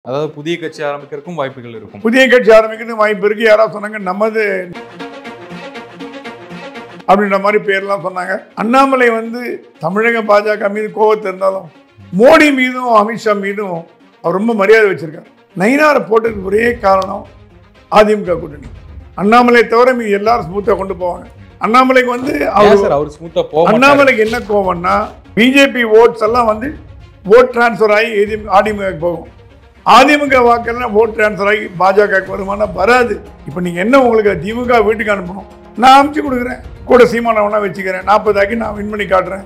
அதாவது புதிய கட்சி ஆரம்பிக்கிறதுக்கும் வாய்ப்புகள் இருக்கும். புதிய கட்சி ஆரம்பிக்கிறதுக்கு வாய்ப்பு இருக்கு. யாராவது சொன்னாங்க நமது அப்படின்ற மாதிரி பேர்லாம் சொன்னாங்க. அண்ணாமலை தமிழக பாஜக மீது கோபத்தை இருந்தாலும் மோடி மீதும் அமித்ஷா மீதும் அவர் ரொம்ப மரியாதை வச்சிருக்காரு. நயினாரை போட்டதுக்கு ஒரே காரணம் அதிமுக கூட்டணி. அண்ணாமலை தவிர மீது எல்லாரும் ஸ்மூத்தா கொண்டு போவாங்க. அண்ணாமலைக்கு அவர் ஸ்மூத்தா போவாங்க. அண்ணாமலைக்கு என்ன கோவம்னா பிஜேபி ஓட்ஸ் எல்லாம் ஓட் டிரான்ஸ்ஃபர் ஆகி அதிமுக போகும். அதிமுக வாக்கெல்லாம் ஓட் டிரான்ஸ்ஃபர் ஆகி பாஜக வருமானா வராது. இப்போ நீங்க என்ன உங்களுக்கு திமுக வீட்டுக்கு அனுப்பணும், நான் அனுப்பிச்சு கொடுக்குறேன், கூட சீமானவனா வச்சுக்கிறேன், 40 ஆக்கி நான் வின் பண்ணி காட்டுறேன்.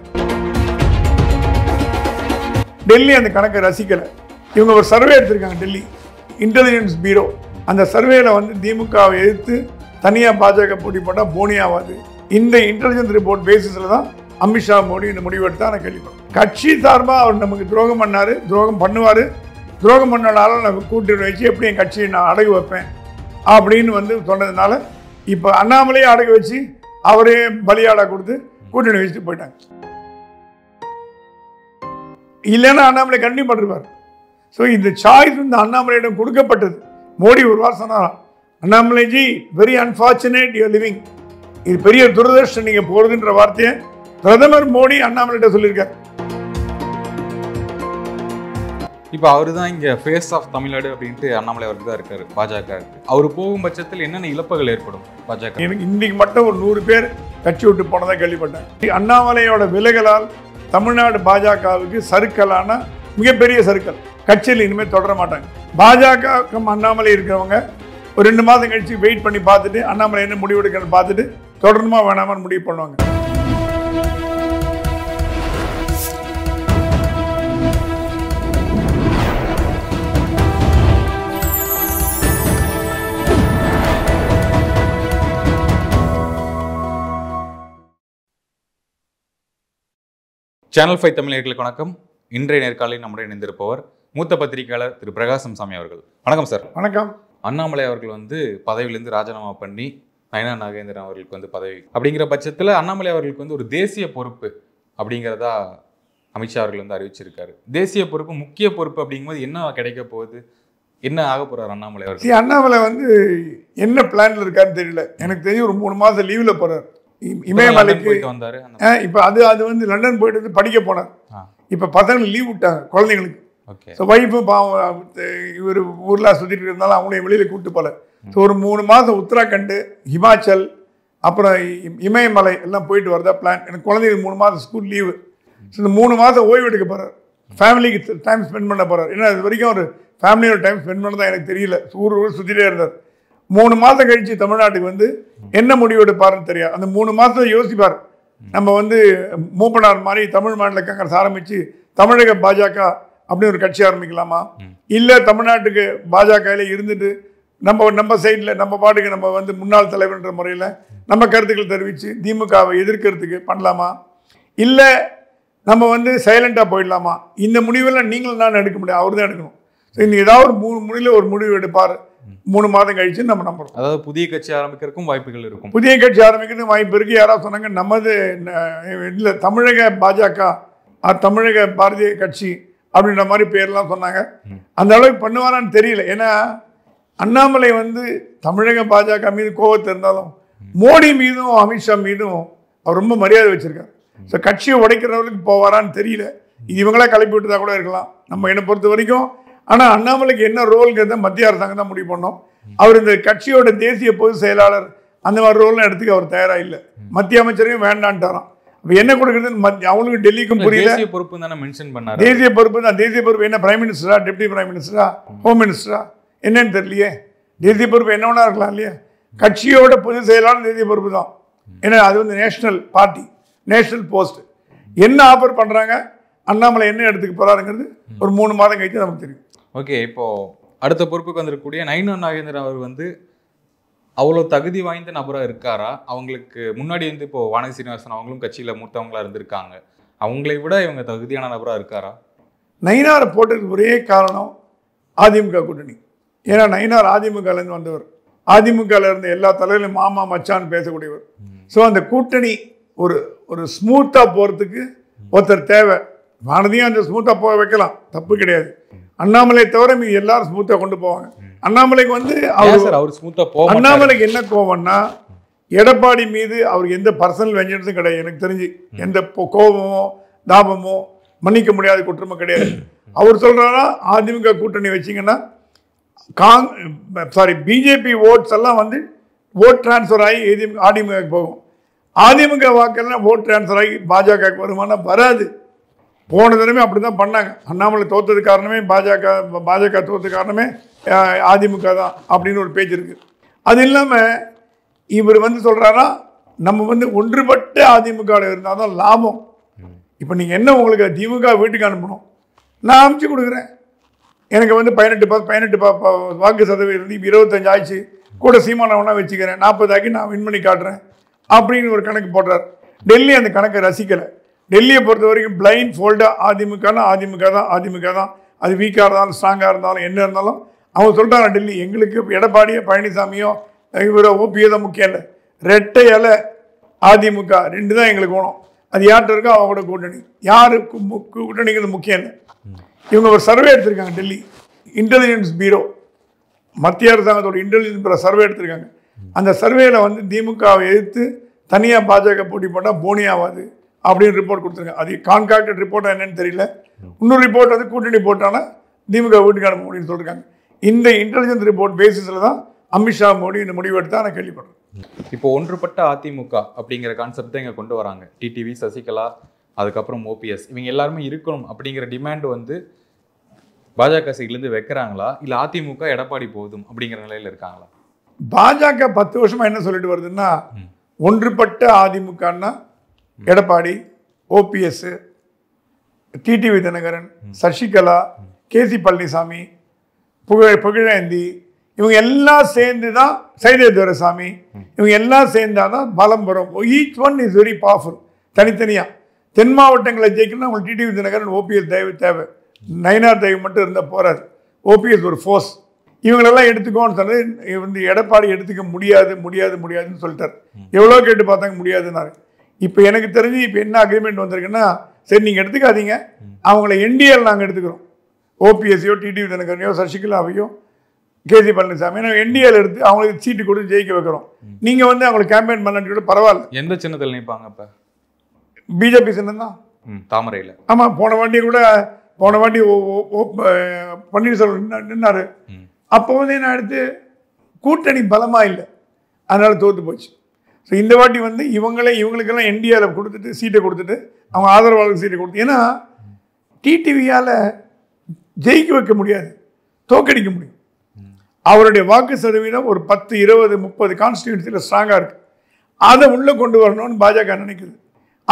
டெல்லி அந்த கணக்கை ரசிக்கலை. இவங்க ஒரு சர்வே எடுத்திருக்காங்க, டெல்லி இன்டெலிஜென்ஸ் பீரோ. அந்த சர்வேல திமுகவை எதிர்த்து தனியாக பாஜக போட்டி போட்டால் போனியாவாது. இந்த இன்டெலிஜென்ஸ் ரிப்போர்ட் பேசிஸில் தான் அமித்ஷா மோடி இந்த முடிவு எடுத்தா நான் கேள்விப்பட்டேன். கட்சி சார்பாக அவர் நமக்கு துரோகம் பண்ணார், துரோகம் பண்ணுவார், துரோகம் பண்ணனால நான் கூட்டணி வச்சு எப்படி என் கட்சியை நான் அடகு வைப்பேன் அப்படின்னு சொன்னதுனால இப்போ அண்ணாமலையே அடகு வச்சு அவரே பலியாடா கொடுத்து கூட்டணி வச்சுட்டு போயிட்டாங்க. இல்லைன்னா அண்ணாமலை கண்டிப்பாக பண்ணிருப்பார். ஸோ இந்த சாய்ஸ் அண்ணாமலையிடம் கொடுக்கப்பட்டது. மோடி ஒரு வாரம் சொன்னாராம், Annamalaiji very unfortunate you living, இது பெரிய துரதிருஷ்டம் நீங்க போறதுன்ற வார்த்தையை பிரதமர் மோடி அண்ணாமலையிட்ட சொல்லியிருக்காரு. இப்போ அவரு தான் இங்க ஃபேஸ் ஆஃப் தமிழ்நாடு அப்படின்ட்டு அண்ணாமலை அவருக்கு தான் இருக்காரு பாஜக. அவர் போகும் பட்சத்தில் என்னென்ன இழப்புகள் ஏற்படும் பாஜக? எனக்கு இன்னைக்கு மட்டும் ஒரு 100 பேர் கட்சி விட்டு போனதை கேள்விப்பட்டேன். அண்ணாமலையோட விலகலால் தமிழ்நாடு பாஜகவுக்கு சறுக்கலான மிகப்பெரிய சறுக்கல். கட்சியில் இனிமேல் தொடர மாட்டாங்க. பாஜக அண்ணாமலை இருக்கிறவங்க ஒரு 2 மாதம் கழிச்சு வெயிட் பண்ணி பார்த்துட்டு அண்ணாமலை என்ன முடிவு எடுக்கணும்னு பார்த்துட்டு தொடரணுமா வேணாமான்னு முடிவு பண்ணுவாங்க. சேனல் 5 தமிழர்களுக்கு வணக்கம். இன்றைய நேர்காணலில் நம்முடைய இணைந்திருப்பவர் மூத்த பத்திரிகையாளர் திரு பிரகாசம் சாமி அவர்கள். வணக்கம் சார். வணக்கம். அண்ணாமலை அவர்கள் பதவியிலிருந்து ராஜினாமா பண்ணி நயினா நாகேந்திரன் அவர்களுக்கு பதவி அப்படிங்கிற பட்சத்தில் அண்ணாமலை அவர்களுக்கு ஒரு தேசிய பொறுப்பு அப்படிங்கிறதா அமித்ஷா அவர்கள் அறிவிச்சிருக்காரு. தேசிய பொறுப்பு, முக்கிய பொறுப்பு அப்படிங்கும்போது என்ன கிடைக்க போகுது, என்ன ஆக போறாரு அண்ணாமலை அவர்கள்? அண்ணாமலை என்ன பிளான்ல இருக்காருன்னு தெரியல. எனக்கு தெரியும் ஒரு 3 மாதம் லீவ்ல போறாரு. இமயமலைக்கு வந்தாரு. இப்ப அது லண்டன் போயிட்டு படிக்க போனார். இப்ப பசங்க லீவ் விட்டாங்க குழந்தைங்களுக்கு. வைஃபும் பாவம் இவர் ஊர்ல சுத்திட்டு இருந்தாலும் அவங்களையும் வெளியில கூப்பிட்டு போல. ஒரு 3 மாதம் உத்தராகண்ட், ஹிமாச்சல், அப்புறம் இமயமலை எல்லாம் போயிட்டு வரதா பிளான். எனக்கு குழந்தைங்களுக்கு 3 மாதம் ஸ்கூல் லீவு. இந்த 3 மாதம் ஓய்வு எடுக்க போறார். ஃபேமிலிக்கு டைம் ஸ்பெண்ட் பண்ண போறார். ஏன்னா இது வரைக்கும் ஒரு ஃபேமிலியோட டைம் ஸ்பெண்ட் பண்ணதான் எனக்கு தெரியல. ஊர் சுத்திட்டே இருந்தார். 3 மாதம் கழிச்சு தமிழ்நாட்டுக்கு என்ன முடிவு எடுப்பாருன்னு தெரியாது. அந்த 3 மாதத்தை யோசிப்பார். நம்ம மூப்பனார் மாதிரி தமிழ் மாநில காங்கிரஸ் ஆரம்பிச்சு தமிழக பாஜக அப்படின்னு ஒரு கட்சி ஆரம்பிக்கலாமா, இல்லை தமிழ்நாட்டுக்கு பாஜகவில் இருந்துட்டு நம்ம சைடில் நம்ம பாட்டுக்கு நம்ம முன்னாள் தலைவர்ன்ற முறையில் நம்ம கருத்துக்கள் தெரிவித்து திமுகவை எதிர்க்கிறதுக்கு பண்ணலாமா, இல்லை நம்ம சைலண்டாக போயிடலாமா? இந்த முடிவெல்லாம் நீங்களும் நான் எடுக்க முடியாது, அவர் தான் எடுக்கணும். ஸோ இன்னைக்கு ஏதாவது ஒரு 3 முடிவில் ஒரு முடிவு எடுப்பார். 3 மாதம் கழிச்சு நம்ம நம்புறோம். அதாவது புதிய கட்சி ஆரம்பிக்கிறதுக்கும் வாய்ப்புகள் இருக்கும். புதிய கட்சி ஆரம்பிக்கிறதுக்கு வாய்ப்பு இருக்கு. யாராவது சொன்னாங்க நமது இல்லை தமிழக பாஜக தமிழக பாரதிய கட்சி அப்படின்ற மாதிரி பேர்லாம் சொன்னாங்க. அந்த அளவுக்கு பண்ணுவாரான்னு தெரியல. ஏன்னா அண்ணாமலை தமிழக பாஜக மீது கோபத்தை இருந்தாலும் மோடி மீதும் அமித்ஷா மீதும் அவர் ரொம்ப மரியாதை வச்சிருக்காரு. ஸோ கட்சியை உடைக்கிறவர்களுக்கு போவாரான்னு தெரியல. இவங்களா கிளப்பி விட்டுதா கூட இருக்கலாம் நம்ம என்னை பொறுத்த வரைக்கும். ஆனால் அண்ணாமலைக்கு என்ன ரோல்ங்கிறத மத்திய அரசாங்கம் தான் முடிவு பண்ணோம். அவர் இந்த கட்சியோட தேசிய பொதுச் செயலாளர் அந்த மாதிரி ரோல்லாம் எடுத்துக்க அவர் தயாராக இல்லை. மத்திய அமைச்சரையும் வேண்டான்ட்டாராம். இப்போ என்ன கொடுக்குறதுன்னு அவங்களுக்கு டெல்லிக்கும் புரியல. தேசிய பொறுப்பு தானே மென்ஷன் பண்ணாரு. தேசிய பொறுப்பு தான். தேசிய பொறுப்பு என்ன, பிரைம் மினிஸ்டரா, டெப்டி பிரைம் மினிஸ்டரா, ஹோம் மினிஸ்டரா, என்னன்னு தெரியலையே. தேசிய பொறுப்பு என்ன வேணா இருக்கலாம் இல்லையா? கட்சியோட பொதுச் செயலாளர் தேசிய பொறுப்பு தான். ஏன்னா அது நேஷனல் பார்ட்டி, நேஷனல் போஸ்ட். என்ன ஆஃபர் பண்ணுறாங்க, அண்ணாமலை என்ன எடுத்துக்க போறாருங்கிறது ஒரு 3 மாதம் கழிச்சு நமக்கு தெரியும். ஓகே, இப்போ அடுத்த பொறுப்புக்கு வந்திருக்கக்கூடிய நயினா நாகேந்திரன் அவர் அவ்வளோ தகுதி வாய்ந்த நபராக இருக்காரா? அவங்களுக்கு முன்னாடி இப்போ வானதி சீனிவாசன் அவங்களும் கட்சியில் மூத்தவங்களா இருந்திருக்காங்க. அவங்களை விட இவங்க தகுதியான நபராக இருக்காரா? நயினாரை போட்டதுக்கு ஒரே காரணம் அதிமுக கூட்டணி. ஏன்னா நயினார் அதிமுகலேருந்து வந்தவர். அதிமுகவில் இருந்த எல்லா தலைவர்களும் மாமா மச்சான்னு பேசக்கூடியவர். ஸோ அந்த கூட்டணி ஒரு ஸ்மூத்தாக போகிறதுக்கு ஒருத்தர் தேவை. வானதியும் அந்த ஸ்மூத்தாக போக வைக்கலாம், தப்பு கிடையாது. அண்ணாமலை தவிர மீது எல்லாரும் ஸ்மூத்தாக கொண்டு போவாங்க. அண்ணாமலைக்கு வந்து அவர் ஸ்மூத்தா போக அண்ணாமலைக்கு என்ன கோவம்னா எடப்பாடி மீது அவருக்கு எந்த பர்சனல் வெஞ்சன்ஸும் கிடையாது. எனக்கு தெரிஞ்சு எந்த கோபமோ தாபமோ மன்னிக்க முடியாத குற்றமும் கிடையாது. அவர் சொல்றாரா அதிமுக கூட்டணி வச்சிங்கன்னா பிஜேபி ஓட்ஸ் எல்லாம் வந்து ஓட் டிரான்ஸ்ஃபர் ஆகி அதிமுக போகும். அதிமுக வாக்கெல்லாம் ஓட் டிரான்ஸ்ஃபர் ஆகி பாஜக வருமானம் வராது. போன தடவை அப்படி தான் பண்ணாங்க. அண்ணாமலை தோத்தது காரணமே பாஜக தோத்தது காரணமே அதிமுக தான் அப்படின்னு ஒரு பேச்சு இருக்குது. அது இல்லாமல் இவர் வந்து சொல்கிறாரா நம்ம வந்து ஒன்றுபட்ட அதிமுகவில் இருந்தால் தான் லாபம். இப்போ நீங்கள் என்ன உங்களுக்கு திமுக வீட்டுக்கு அனுப்பணும், நான் அனுப்பிச்சு கொடுக்குறேன். எனக்கு வந்து 18 வாக்கு சதவீதம் 25 ஆயிடுச்சு, கூட சீமானை ஒன்றா வச்சுக்கிறேன், 40 ஆக்கி நான் வின் பண்ணி காட்டுறேன் அப்படின்னு ஒரு கணக்கு போடுறார். டெல்லி அந்த கணக்கை ரசிக்கலை. டெல்லியை பொறுத்த வரைக்கும் பிளைண்ட் ஃபோல்டாக அதிமுக தான். அது வீக்காக இருந்தாலும் ஸ்ட்ராங்காக இருந்தாலும் என்ன இருந்தாலும் அவங்க சொல்கிறாங்க டெல்லி எங்களுக்கு எடப்பாடியோ பழனிசாமியோ இவரோ ஓபியோ தான் முக்கியம் இல்லை, ரெட்டை இலை அதிமுக 2 தான் எங்களுக்கு வேணும். அது யார்கிட்ட இருக்கோ அவங்களோட கூட்டணி, யாருக்கு கூட்டணிங்கிறது முக்கியம் இல்லை. இவங்க ஒரு சர்வே எடுத்திருக்காங்க. டெல்லி இன்டெலிஜென்ஸ் பீரோ, மத்திய அரசாங்கத்தோட இன்டெலிஜென்ஸ் பீரோ சர்வே எடுத்திருக்காங்க. அந்த சர்வேல வந்து திமுகவை எதிர்த்து தனியாக பாஜக போட்டி போட்டால் போனி ஆகாது அப்படின்னு ரிப்போர்ட் கொடுத்துருக்காங்க. அது கான்காக்டட் ரிப்போர்ட்டாக என்னன்னு தெரியல. இன்னொரு ரிப்போர்ட் வந்து கூட்டணி போட்டானா திமுக வீட்டுக்கு அனுப்ப முடியும்னு சொல்லியிருக்காங்க. இந்த இன்டெலிஜென்ஸ் ரிப்போர்ட் பேசிஸில் தான் அமித்ஷா மோடி இந்த முடிவு எடுத்தா நான் கேள்விப்படுறேன். இப்போ ஒன்றுபட்ட அதிமுக அப்படிங்கிற கான்செப்ட் இங்கே கொண்டு வராங்க. டிடிவி, சசிகலா, அதுக்கப்புறம் ஓபிஎஸ், இவங்க எல்லாருமே இருக்கணும் அப்படிங்கிற டிமாண்ட் வந்து பாஜக சைட்லேருந்து வைக்கிறாங்களா, இல்லை அதிமுக எடப்பாடி போதும் அப்படிங்கிற நிலையில் இருக்காங்களா? பாஜக 10 வருஷமா என்ன சொல்லிட்டு வருதுன்னா ஒன்றுபட்ட அதிமுகன்னா எடப்பாடி, ஓபிஎஸ், டிடிவி தினகரன், சசிகலா, கேசி பழனிசாமி, புகழேந்தி, இவங்க எல்லாம் சேர்ந்து தான் சைதே துரைசாமி, இவங்க எல்லாம் சேர்ந்தாதான் பலம் வரும். Each one is very powerful. தனித்தனியாக தென் மாவட்டங்களை ஜெயிக்கணும்னா உங்களுக்கு டிடிவி தினகரன், ஓபிஎஸ் தேவை. நயினார் தேவி மட்டும் இருந்தால் போறாது. ஓபிஎஸ் ஒரு ஃபோர்ஸ். இவங்களெல்லாம் எடுத்துக்கோன்னு சொன்னது வந்து எடப்பாடி எடுத்துக்க முடியாதுன்னு சொல்லிட்டார். எவ்வளோ கேட்டு பார்த்தாங்க முடியாதுன்னாரு. இப்போ எனக்கு தெரிஞ்சு இப்போ என்ன அக்ரிமெண்ட் வந்திருக்குன்னா, சரி நீங்கள் எடுத்துக்காதீங்க, அவங்கள என்டிஏல நாங்கள் எடுத்துக்கிறோம். ஓபிஎஸ்ஸையோ டிடிவி தினகரனையோ சசிகலாவையோ கேசி பழனிசாமி என்டிஏல எடுத்து அவங்களுக்கு சீட்டு கொடுத்து ஜெயிக்க வைக்கிறோம். நீங்கள் வந்து அவங்களை கேம்பெயின் பண்ண பரவாயில்ல. எந்த சின்னத்தில் நிற்பாங்க? இப்போ பிஜேபி சின்னம் தான், தாமரையில். ஆமாம், போன வாட்டி பன்னீர்செல்வம் நின்னாரு. அப்போ வந்து என்ன எடுத்து கூட்டணி பலமாக இல்லை, அதனால தோற்று போச்சு. ஸோ இந்த வாட்டி வந்து இவங்களுக்கெல்லாம் என்டிஏல கொடுத்துட்டு சீட்டை கொடுத்துட்டு அவங்க ஆதரவாளருக்கு சீட்டை கொடுத்து, ஏன்னா டிடிவியால் ஜெயிக்க வைக்க முடியாது, தோக்கடிக்க முடியும். அவருடைய வாக்கு சதவீதம் ஒரு 10, 20, 30 கான்ஸ்டிடியூன்சியில் ஸ்ட்ராங்காக இருக்குது. அதை உள்ளே கொண்டு வரணும்னு பாஜக நினைக்குது.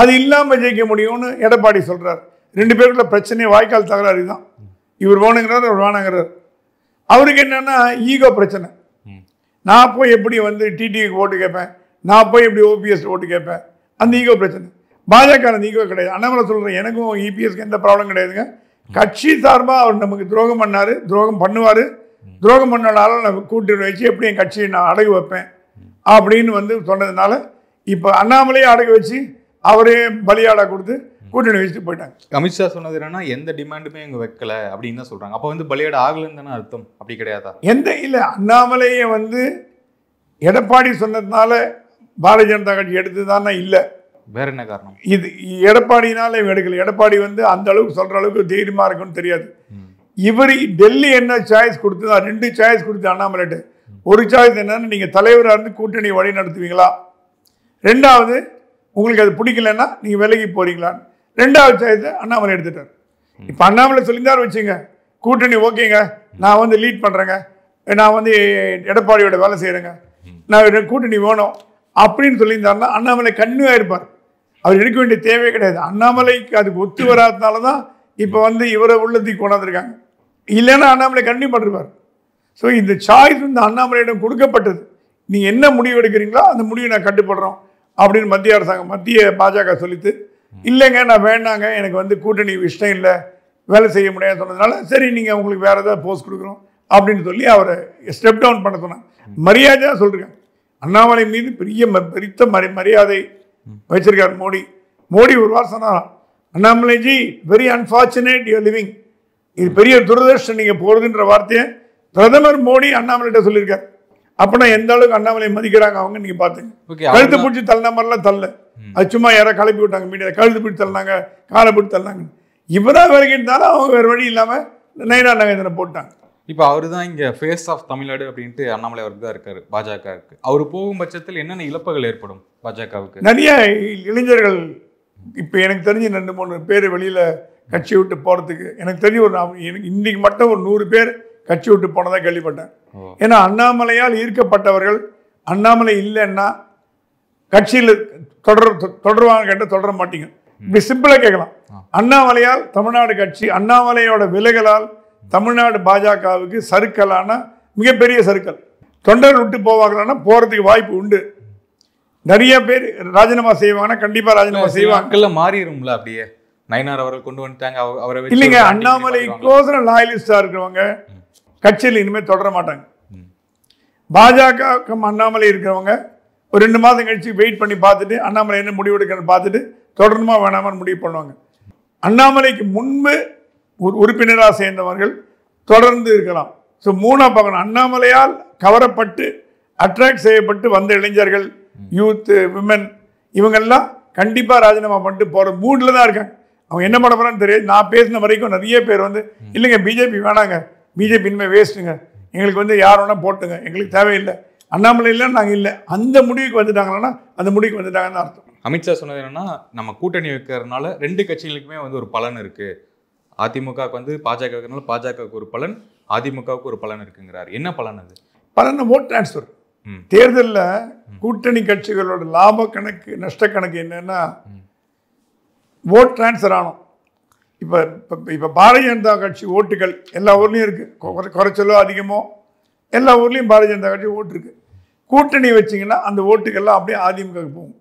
அது இல்லாமல் ஜெயிக்க முடியும்னு எடப்பாடி சொல்கிறார். 2 பேருக்குள்ள பிரச்சனையே வாய்க்கால் தகராறு தான். இவர் வேணுங்கிறார், அவர் வேணாங்கிறார். அவருக்கு என்னென்னா ஈகோ பிரச்சனை. நான் போய் எப்படி வந்து டிடிவிக்கு ஓட்டு கேட்பேன், நான் போய் எப்படி ஓபிஎஸ் ஓட்டு கேட்பேன், அந்த ஈகோ பிரச்சனை. பாஜக அந்த ஈகோ கிடையாது. அண்ணாமலை சொல்கிறேன், எனக்கும் இபிஎஸ்க்கு எந்த ப்ராப்ளம் கிடையாதுங்க. கட்சி சார்பாக அவர் நமக்கு துரோகம் பண்ணார், துரோகம் பண்ணுவார், துரோகம் பண்ணனால நான் கூட்டணி வச்சு எப்படி என் கட்சியை நான் அடகு வைப்பேன் அப்படின்னு வந்து சொன்னதுனால இப்போ அண்ணாமலையே அடகு வச்சு அவரே பலியாடா கொடுத்து கூட்டணி வச்சுட்டு போயிட்டாங்க. அமித்ஷா சொன்னது என்னன்னா எந்த டிமாண்டுமே இங்கே வைக்கல அப்படின்னு தான் சொல்கிறாங்க. அப்போ வந்து பலியாட ஆகலன்னு தானே அர்த்தம்? அப்படி கிடையாதா? இல்லை, அண்ணாமலையை வந்து எடப்பாடி சொன்னதுனால பாரதிய ஜனதா கட்சி எடுத்து தானே இல்லை, வேற என்ன காரணம்? இது எடப்பாடினால இவங்க எடுக்கல. எடப்பாடி வந்து அந்த அளவுக்கு சொல்கிற அளவுக்கு தைரியமாக இருக்குன்னு தெரியாது. இவர் டெல்லி என்ன சாய்ஸ் கொடுத்ததா, 2 சாய்ஸ் கொடுத்து அண்ணாமலைட்டு. ஒரு சாய்ஸ் என்னன்னா நீங்கள் தலைவராக இருந்து கூட்டணி வழி நடத்துவீங்களா, 2வது உங்களுக்கு அது பிடிக்கலன்னா நீங்கள் விலகி போறீங்களான்னு. 2வது சாய்ஸ் அண்ணாமலை எடுத்துட்டார். இப்போ அண்ணாமலை சொல்லியிருந்தார் வச்சுங்க, கூட்டணி ஓகேங்க, நான் வந்து லீட் பண்ணுறேங்க, நான் வந்து எடப்பாடியோட வேலை செய்கிறேங்க, நான் கூட்டணி வேணும் அப்படின்னு சொல்லியிருந்தாருன்னா அண்ணாமலை கண்ணுவாக இருப்பார். அவர் எடுக்க வேண்டிய தேவையே கிடையாது. அண்ணாமலைக்கு அதுக்கு ஒத்து வராதனால தான் இப்போ வந்து இவரை உள்ளத்துக்கு கொண்டாந்துருக்காங்க. இல்லைன்னா அண்ணாமலை கண்டிப்பாக பண்ணிருப்பார். ஸோ இந்த சாய்ஸ் வந்து அண்ணாமலையிடம் கொடுக்கப்பட்டது. நீங்கள் என்ன முடிவு எடுக்கிறீங்களோ அந்த முடிவை நான் கட்டுப்படுறோம் அப்படின்னு மத்திய அரசாங்கம், மத்திய பாஜக சொல்லிட்டு, இல்லைங்க நான் வேண்டாங்க, எனக்கு வந்து கூட்டணி இஷ்டம் இல்லை, வேலை செய்ய முடியாதுன்னு சொன்னதுனால சரி நீங்கள் உங்களுக்கு வேறு ஏதாவது போஸ்ட் கொடுக்குறோம் அப்படின்னு சொல்லி அவரை ஸ்டெப் டவுன் பண்ண சொன்னாங்க. மரியாதையாக சொல்லிருக்காங்க. அண்ணாமலை மீது பெரிய மரியாதை வச்சிருக்கார் மோடி. ஒரு வாரம் சொன்னாராம், Annamalaiji very unfortunate you living, இது பெரிய துரதிருஷ்டம் நீங்க போறதுன்ற வார்த்தையை பிரதமர் மோடி அண்ணாமலைகிட்ட சொல்லியிருக்காரு. அப்பனா எந்த அளவுக்கு அண்ணாமலை மதிக்கிறாங்க அவங்க நீங்க பாத்துங்க. கழுத்து பிடிச்சி தள்ளின மாதிரிலாம் தள்ள, அது சும்மா யாரை கிளப்பி விட்டாங்க மீடியா, கழுத்து பிடிச்சி தள்ளினாங்க, காலை பிடிச்சி தள்ளினாங்க. இவரா வரைக்கும் அவங்க வேற வழி இல்லாம நயினா நாகேந்திரன் போட்டாங்க. இப்போ அவரு தான் இங்க ஃபேஸ் ஆஃப் தமிழ்நாடு அப்படின்ட்டு அண்ணாமலை அவருக்கு தான் இருக்காரு பாஜகவுக்கு. அவர் போகும் பட்சத்தில் என்னென்ன இழப்புகள் ஏற்படும் பாஜகவுக்கு? நிறைய இளைஞர்கள் இப்போ எனக்கு தெரிஞ்சு 2-3 பேர் வெளியில கட்சி விட்டு போறதுக்கு எனக்கு தெரிஞ்சு எனக்கு இன்னைக்கு மட்டும் ஒரு 100 பேர் கட்சி விட்டு போனதா கேள்விப்பட்டேன். ஏன்னா அண்ணாமலையால் ஈர்க்கப்பட்டவர்கள் அண்ணாமலை இல்லைன்னா கட்சியில் தொடருவாங்க கேட்ட தொடர மாட்டீங்க. இப்படி சிம்பிளா கேட்கலாம். அண்ணாமலையால் தமிழ்நாடு கட்சி, அண்ணாமலையோட விலகலால் தமிழ்நாடு பாஜகவுக்கு சறுக்கலான மிகப்பெரிய சறுக்கல். தொண்டர்கள் விட்டு போவாங்களான்னா போறதுக்கு வாய்ப்பு உண்டு. நிறைய பேர் ராஜினாமா செய்வாங்கன்னா கண்டிப்பா ராஜினாமா செய்வாங்க. மாறிடும்ல அப்படியே நயினார் அவர்கள் கொண்டு வந்துட்டாங்க அவரை. இல்லைங்க, அண்ணாமலைக்கோசரம் லாயலிஸ்டா இருக்கிறவங்க கட்சியில் இனிமேல் தொடர மாட்டாங்க. பாஜக அண்ணாமலை இருக்கிறவங்க ஒரு 2 மாதம் கழிச்சு வெயிட் பண்ணி பார்த்துட்டு அண்ணாமலை என்ன முடிவு எடுக்கணும்னு பார்த்துட்டு தொடரணுமா வேணாமான்னு முடிவு பண்ணுவாங்க. அண்ணாமலைக்கு முன்பு ஒரு உறுப்பினராக சேர்ந்தவர்கள் தொடர்ந்து இருக்கலாம். ஸோ மூணா பார்க்கணும். அண்ணாமலையால் கவரப்பட்டு அட்ராக்ட் செய்யப்பட்டு வந்த இளைஞர்கள், யூத்து, விமன், இவங்கெல்லாம் கண்டிப்பாக ராஜினாமா பண்ணிட்டு போகிற மூடில் தான் இருக்காங்க. அவங்க என்ன பண்ண போகிறான்னு தெரியாது. நான் பேசின வரைக்கும் நிறைய பேர் இல்லைங்க பிஜேபி வேணாங்க, பிஜேபி இனிமேல் வேஸ்ட்டுங்க, எங்களுக்கு யார் வேணால் போட்டுங்க, எங்களுக்கு தேவையில்லை, அண்ணாமலை இல்லை நாங்கள் இல்லை, அந்த முடிவுக்கு வந்துட்டாங்கன்னா அந்த முடிவுக்கு வந்துட்டாங்கன்னு அர்த்தம். அமித்ஷா சொன்னது என்னன்னா, நம்ம கூட்டணி வைக்கிறதுனால 2 கட்சிகளுக்குமே ஒரு பலன் இருக்கு. அதிமுகவுக்கு பாஜக வைக்கிறதுனால பாஜகவுக்கு ஒரு பலன், அதிமுகவுக்கு ஒரு பலன் இருக்குங்கிறார். என்ன பலன் அது? பலன் ஓட் டிரான்ஸ்ஃபர். தேர்தலில் கூட்டணி கட்சிகளோட லாப கணக்கு நஷ்ட கணக்கு என்னன்னா ஓட் டிரான்ஸ்ஃபர் ஆனோம். இப்போ பாரதிய ஜனதா கட்சி ஓட்டுகள் எல்லா ஊர்லேயும் இருக்குது, குறைச்சலோ அதிகமோ எல்லா ஊர்லேயும் பாரதிய ஜனதா கட்சி ஓட்டு இருக்குது. கூட்டணி வச்சிங்கன்னா அந்த ஓட்டுகள்லாம் அப்படியே அதிமுகவுக்கு போகும்.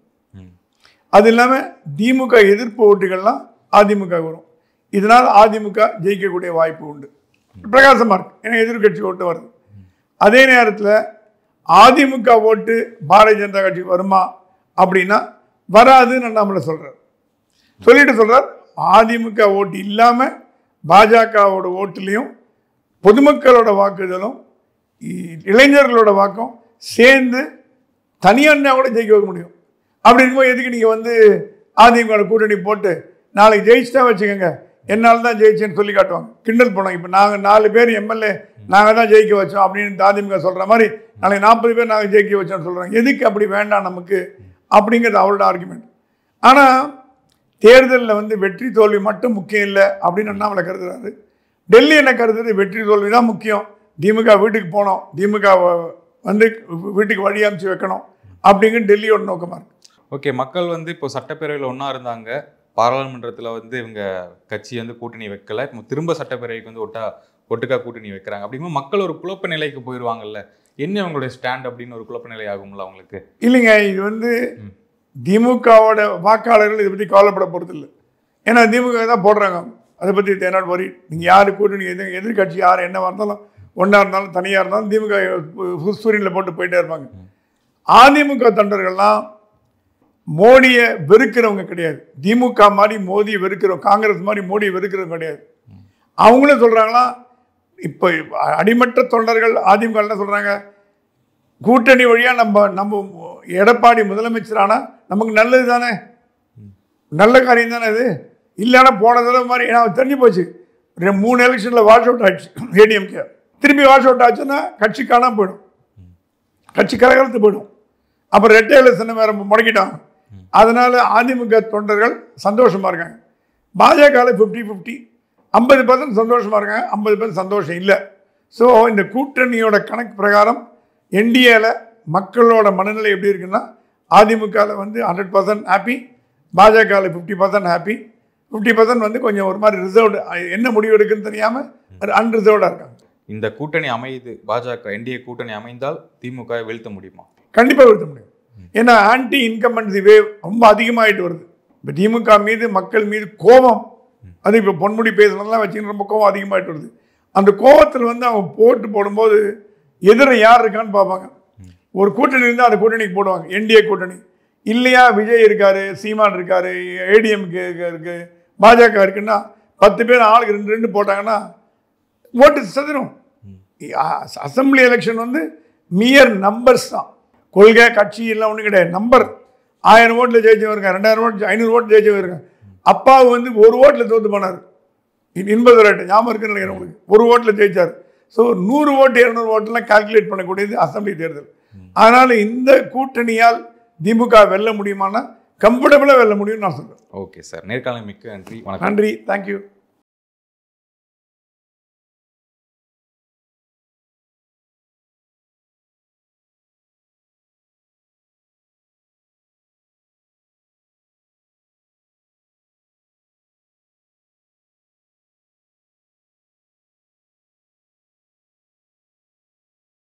அது இல்லாமல் திமுக எதிர்ப்பு ஓட்டுகள்லாம் அதிமுக வரும். இதனால் அதிமுக ஜெயிக்கக்கூடிய வாய்ப்பு உண்டு, பிரகாசமாக இருக்கு. ஏன்னா எதிர்கட்சி ஓட்டு வருது. அதே நேரத்தில் அதிமுக ஓட்டு பாரதிய ஜனதா கட்சிக்கு வருமா அப்படின்னா வராதுன்னு அண்ணாமலை சொல்றார். அதிமுக ஓட்டு இல்லாமல் பாஜகவோட ஓட்டுலையும் பொதுமக்களோட வாக்குகளும் இளைஞர்களோட வாக்கும் சேர்ந்து தனியாக கூட ஜெயிக்க வைக்க முடியும். அப்படி இருக்கும்போது எதுக்கு நீங்கள் அதிமுக கூட்டணி போட்டு நாளைக்கு ஜெயிச்சுட்டா வச்சுக்கோங்க, என்னால் தான் ஜெயிச்சேன்னு சொல்லி காட்டுவாங்க, கிண்டல் போனாங்க. இப்போ நாங்கள் 4 பேர் எம்எல்ஏ நாங்கள் தான் ஜெயிக்க வச்சோம் அப்படின்னு அதிமுக சொல்கிற மாதிரி நாளைக்கு 40 பேர் நாங்கள் ஜெயிக்க வச்சோம்னு சொல்கிறாங்க. எதுக்கு அப்படி வேண்டாம் நமக்கு அப்படிங்கிறது அவரோட ஆர்குமெண்ட். ஆனால் தேர்தலில் வெற்றி தோல்வி மட்டும் முக்கியம் இல்லை அப்படின்னு அண்ணாமலை கருதுறாரு. டெல்லி என்ன கருதுறது, வெற்றி தோல்வி தான் முக்கியம், திமுக வீட்டுக்கு போனோம், திமுக வீட்டுக்கு வழி அமைச்சு வைக்கணும் அப்படிங்கிற டெல்லியோட நோக்கமாக இருக்கு. ஓகே, மக்கள் இப்போ சட்டப்பேரவையில் ஒன்றா இருந்தாங்க, பாராளுமன்றத்தில் இவங்க கட்சி கூட்டணி வைக்கல, இப்போ திரும்ப சட்டப்பேரவைக்கு ஒட்டுக்கா கூட்டணி வைக்கிறாங்க. அப்படிங்கும்போது மக்கள் ஒரு குழப்ப நிலைக்கு போயிடுவாங்கல்ல, என்ன அவங்களுடைய ஸ்டாண்ட் அப்படின்னு ஒரு குழப்ப நிலை ஆகும்ல அவங்களுக்கு? இல்லைங்க, இது திமுகவோட வாக்காளர்கள் இதை பற்றி கவலைப்பட போகிறது இல்லை. ஏன்னா திமுக தான் போடுறாங்க, அதை பற்றி தேனாட் வரி. நீங்கள் யார் கூட்டணி எதிர்கட்சி யார் என்னவாக இருந்தாலும், ஒன்றா இருந்தாலும் தனியாக இருந்தாலும் திமுக சூரியனில் போட்டு போயிட்டே இருப்பாங்க. அதிமுக தொண்டர்கள்லாம் மோடியை வெறுக்கிறவங்க கிடையாது. திமுக மாதிரி மோடியை வெறுக்கிறவங்க, காங்கிரஸ் மாதிரி மோடியை வெறுக்கிறவங்க கிடையாது. அவங்களும் சொல்கிறாங்களாம், இப்போ அடிமட்ட தொண்டர்கள் அதிமுக என்ன சொல்கிறாங்க, கூட்டணி வழியாக நம்ம எடப்பாடி முதலமைச்சரானா நமக்கு நல்லது தானே, நல்ல காரியம் தானே இது. இல்லைன்னா போன தடவை மாதிரி எனக்கு தெரிஞ்சு போச்சு, 3 எலெக்ஷனில் வாஷ் அவுட் ஆச்சு ஏடிஎம்கே. திரும்பி வாஷ் அவுட் ஆச்சுன்னா கட்சி காணாமல் போயிடும், கட்சி கலகலத்து போயிடும். அப்புறம் ரெட்டை எலெக்ஷனை வேற முடக்கிட்டாங்க. அதனால அதிமுக தொண்டர்கள் சந்தோஷமா இருக்காங்க. பாஜக 50-50, 50% சந்தோஷமா இருக்காங்க, 50% சந்தோஷம் இல்லை. ஸோ இந்த கூட்டணியோட கணக்கு பிரகாரம் என்டிஏல மக்களோட மனநிலை எப்படி இருக்குன்னா, அதிமுகவில் 100% ஹாப்பி, பாஜகவில் 50% ஹாப்பி, 50% கொஞ்சம் ஒரு மாதிரி ரிசர்வ்டு, என்ன முடிவு எடுக்குன்னு தெரியாமல் அன்ரிசர்வ்டாக இருக்காங்க. இந்த கூட்டணி அமையுது, பாஜக என்டிஏ கூட்டணி அமைந்தால் திமுக வீழ்த்த முடியுமா? கண்டிப்பாக வீழ்த்த முடியும். ஏன்னா ஆன்டி இன்கம்பன்சி வேவ் ரொம்ப அதிகமாகிட்டு வருது. இப்போ திமுக மீது மக்கள் மீது கோபம், அது இப்போ பொன்முடி பேசுனதெல்லாம் வச்சுக்கிட்டு ரொம்ப கோபம் அதிகமாகிட்டு வருது. அந்த கோபத்தில் அவங்க போட்டு போடும்போது எதிர யார் இருக்கான்னு பார்ப்பாங்க. ஒரு கூட்டணி இருந்தால் அந்த கூட்டணிக்கு போடுவாங்க, என்டிஏ கூட்டணி. இல்லையா விஜய் இருக்காரு, சீமான் இருக்காரு, ஏடிஎம்கே இருக்கு, பாஜக இருக்குன்னா 10 பேர் ஆளுக்கு 2 போட்டாங்கன்னா ஓட்டு சதுரம். அசம்பிளி எலெக்ஷன் வந்து மியர் நம்பர்ஸ் தான், கொள்கை கட்சி எல்லாம் ஒன்றும் கிடையாது. நம்பர் 1000 ஓட்டில் ஜெயிச்சவங்க இருக்காங்க, 2000 ஓட்டு 500 ஓட்டு ஜெயிச்சவங்க இருக்காங்க. அப்பாவு வந்து 1 ஓட்டில் தோற்று போனார். இன்பதுரைட்டு ஞாபகம் இருக்குன்னு நினைக்கிறேன் உங்களுக்கு. 1 ஓட்டில் ஜெயிச்சார். ஸோ 100 ஓட்டு 200 ஓட்டெல்லாம் கால்குலேட் பண்ணக்கூடியது அசம்பிளி தேர்தல். அதனால் இந்த கூட்டணியால் திமுக வெல்ல முடியுமானா கம்ஃபர்டபுளாக வெல்ல முடியும்னு நான் சொல்கிறேன். ஓகே சார், நேர்காணல் மிக்க நன்றி. நன்றி, தேங்க்யூ.